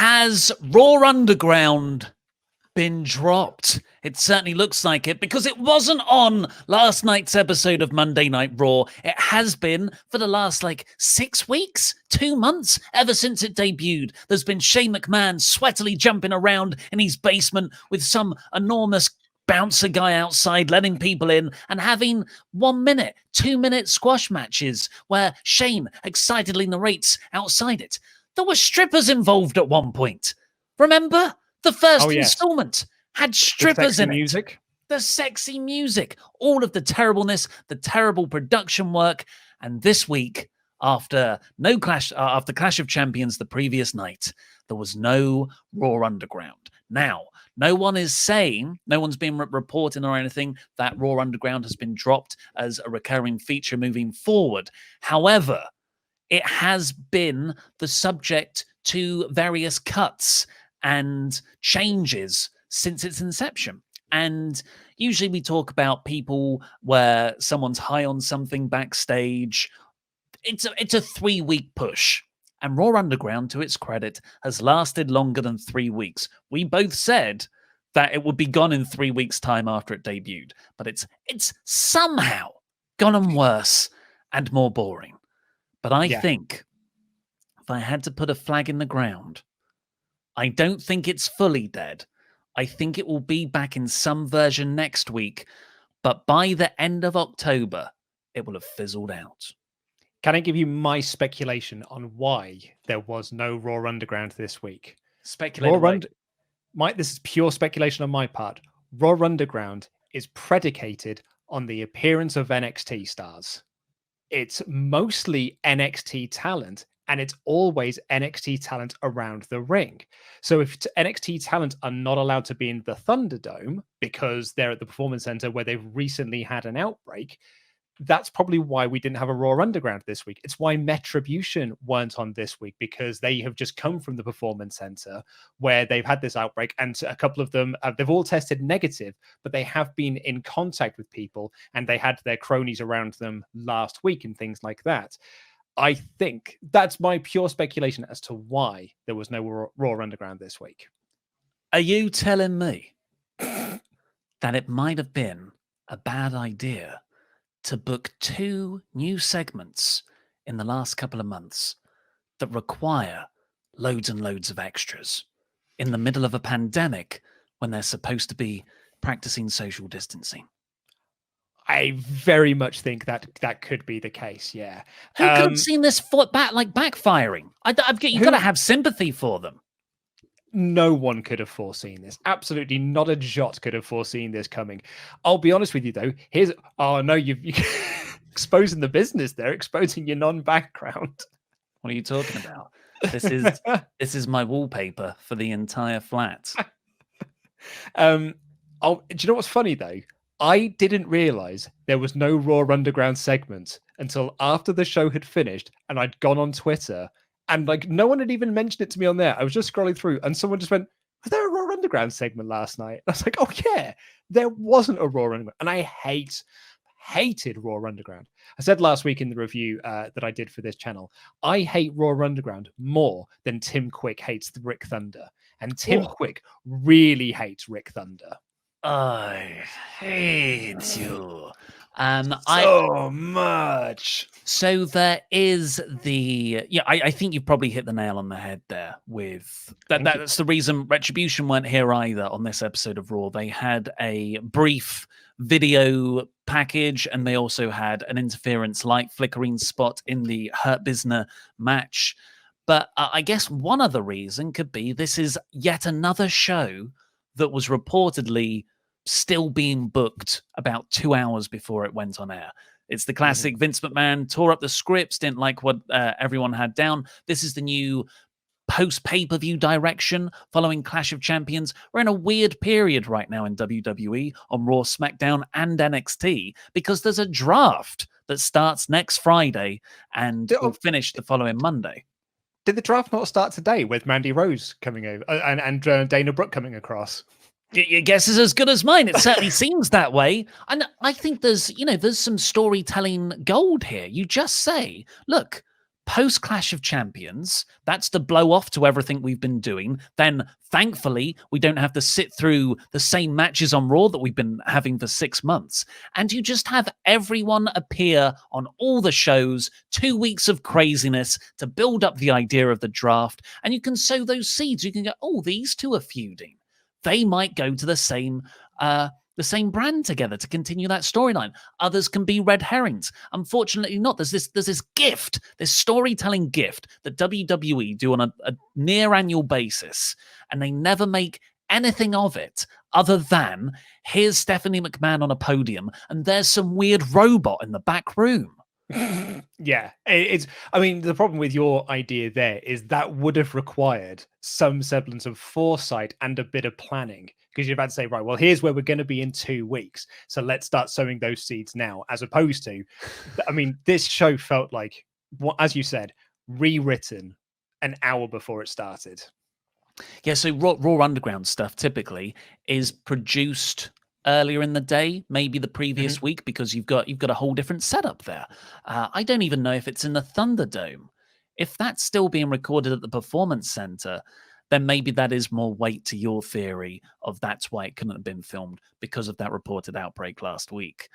Has Raw Underground been dropped? It certainly looks like it, because it wasn't on last night's episode of Monday Night Raw. It has been for the last 6 weeks, 2 months, ever since it debuted. There's been Shane McMahon sweatily jumping around in his basement with some enormous bouncer guy outside letting people in, and having 1 minute, 2 minute squash matches where Shane excitedly narrates outside it. There were strippers involved at one point. Remember? The first installment had strippers in it. The sexy music, all of the terribleness, the terrible production work. And this week, after Clash of Champions the previous night, there was no Raw Underground. Now, no one's been reporting or anything that Raw Underground has been dropped as a recurring feature moving forward. However, it has been the subject to various cuts and changes since its inception. And usually we talk about people where someone's high on something backstage. It's a 3-week push. And Raw Underground, to its credit, has lasted longer than 3 weeks. We both said that it would be gone in 3 weeks' time after it debuted. But it's somehow gotten worse and more boring. But I think if I had to put a flag in the ground, I don't think it's fully dead. I think it will be back in some version next week, but by the end of October, it will have fizzled out. Can I give you my speculation on why there was no Raw Underground this week? Speculate. This is pure speculation on my part. Raw Underground is predicated on the appearance of NXT stars. It's mostly NXT talent, and it's always NXT talent around the ring. So if NXT talent are not allowed to be in the Thunderdome because they're at the Performance Center where they've recently had an outbreak, that's probably why we didn't have a Raw Underground this week. It's why Metribution weren't on this week, because they have just come from the Performance Center where they've had this outbreak, and a couple of them, they've all tested negative, but they have been in contact with people, and they had their cronies around them last week and things like that. I think that's my pure speculation as to why there was no Raw Underground this week. Are you telling me that it might have been a bad idea to book 2 new segments in the last couple of months that require loads and loads of extras in the middle of a pandemic when they're supposed to be practicing social distancing? I very much think that could be the case. Yeah. Who could have seen this backfiring? You've got to have sympathy for them. No one could have foreseen this. Absolutely not a jot could have foreseen this coming. I'll be honest with you though. You're exposing the business there, exposing your non-background. What are you talking about? This is my wallpaper for the entire flat. Do you know what's funny though? I didn't realize there was no Raw Underground segment until after the show had finished and I'd gone on Twitter and no one had even mentioned it to me on there. I was just scrolling through and someone just went, was there a Raw Underground segment last night? And I was like, oh yeah, there wasn't a Raw Underground. And I hated Raw Underground. I said last week in the review that I did for this channel, I hate Raw Underground more than Tim Quick hates Rick Thunder. And Tim Quick really hates Rick Thunder. I hate you. So much. So there is I think you've probably hit the nail on the head there with that. That's the reason Retribution weren't here either on this episode of Raw. They had a brief video package and they also had an interference light flickering spot in the Hurt Business match. But I guess one other reason could be this is yet another show that was reportedly still being booked about 2 hours before it went on air. It's the classic Vince McMahon tore up the scripts, didn't like what everyone had down. This is the new post-pay-per-view direction following Clash of Champions. We're in a weird period right now in WWE on Raw, SmackDown, and NXT because there's a draft that starts next Friday and will finish the following Monday. Did the draft not start today with Mandy Rose coming over and Dana Brooke coming across? Your guess is as good as mine. It certainly seems that way. And I think there's some storytelling gold here. You just say, look, Post Clash of Champions, that's the blow off to everything we've been doing. Then, thankfully, we don't have to sit through the same matches on Raw that we've been having for 6 months. And you just have everyone appear on all the shows, 2 weeks of craziness to build up the idea of the draft. And you can sow those seeds. You can go, oh, these two are feuding. They might go to the same brand together to continue that storyline. Others can be red herrings. Unfortunately not. There's this gift, this storytelling gift that WWE do on a near annual basis, and they never make anything of it other than here's Stephanie McMahon on a podium and there's some weird robot in the back room. Yeah, I mean, the problem with your idea there is that would have required some semblance of foresight and a bit of planning, because you're about to say, right, well, here's where we're going to be in 2 weeks, so let's start sowing those seeds now, as opposed to, I mean, this show felt like, as you said, rewritten an hour before it started. Yeah, so Raw Underground stuff typically is produced earlier in the day, maybe the previous week, because you've got a whole different setup there. I don't even know if it's in the Thunderdome. If that's still being recorded at the Performance Center, then maybe that is more weight to your theory of that's why it couldn't have been filmed, because of that reported outbreak last week.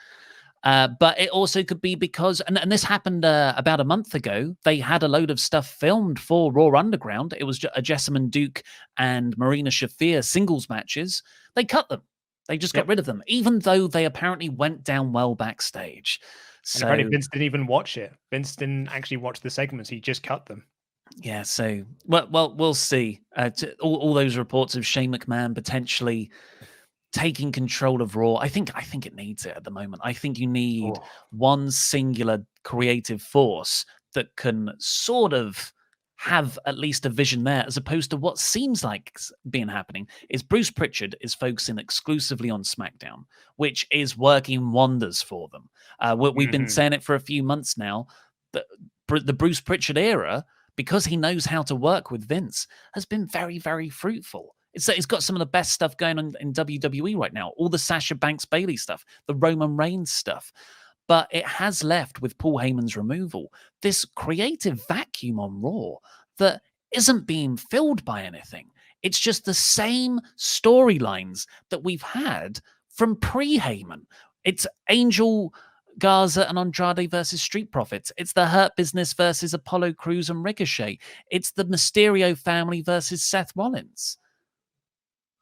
But it also could be because, and this happened about a month ago, they had a load of stuff filmed for Raw Underground. It was a Jessamine Duke and Marina Shafir singles matches. They cut them. They just got rid of them, even though they apparently went down well backstage. So, and apparently Vince didn't even watch it. Vince didn't actually watch the segments. He just cut them. Yeah, so, well, we'll see. All those reports of Shane McMahon potentially taking control of Raw, I think it needs it at the moment. I think you need one singular creative force that can sort of have at least a vision there, as opposed to what seems like being happening is Bruce Pritchard is focusing exclusively on SmackDown, which is working wonders for them. We've been saying it for a few months now. The Bruce Pritchard era, because he knows how to work with Vince, has been very, very fruitful. It's got some of the best stuff going on in WWE right now. All the Sasha Banks Bayley stuff, the Roman Reigns stuff. But it has left, with Paul Heyman's removal, this creative vacuum on Raw that isn't being filled by anything. It's just the same storylines that we've had from pre-Heyman. It's Angel Garza and Andrade versus Street Profits. It's the Hurt Business versus Apollo Crews and Ricochet. It's the Mysterio family versus Seth Rollins.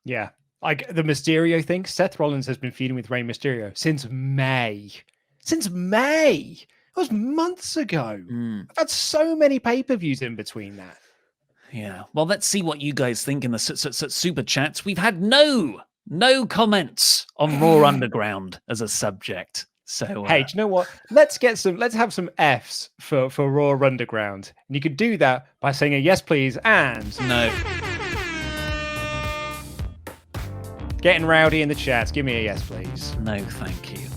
Yeah, like the Mysterio thing. Seth Rollins has been feuding with Rey Mysterio since May. Since May. It was months ago. I've had so many pay-per-views in between that. Yeah. Well, let's see what you guys think in the super chats. We've had no comments on Raw Underground as a subject. So hey, do you know what? Let's have some Fs for Raw Underground. And you could do that by saying a yes, please, and no. Getting rowdy in the chats. Give me a yes, please. No, thank you.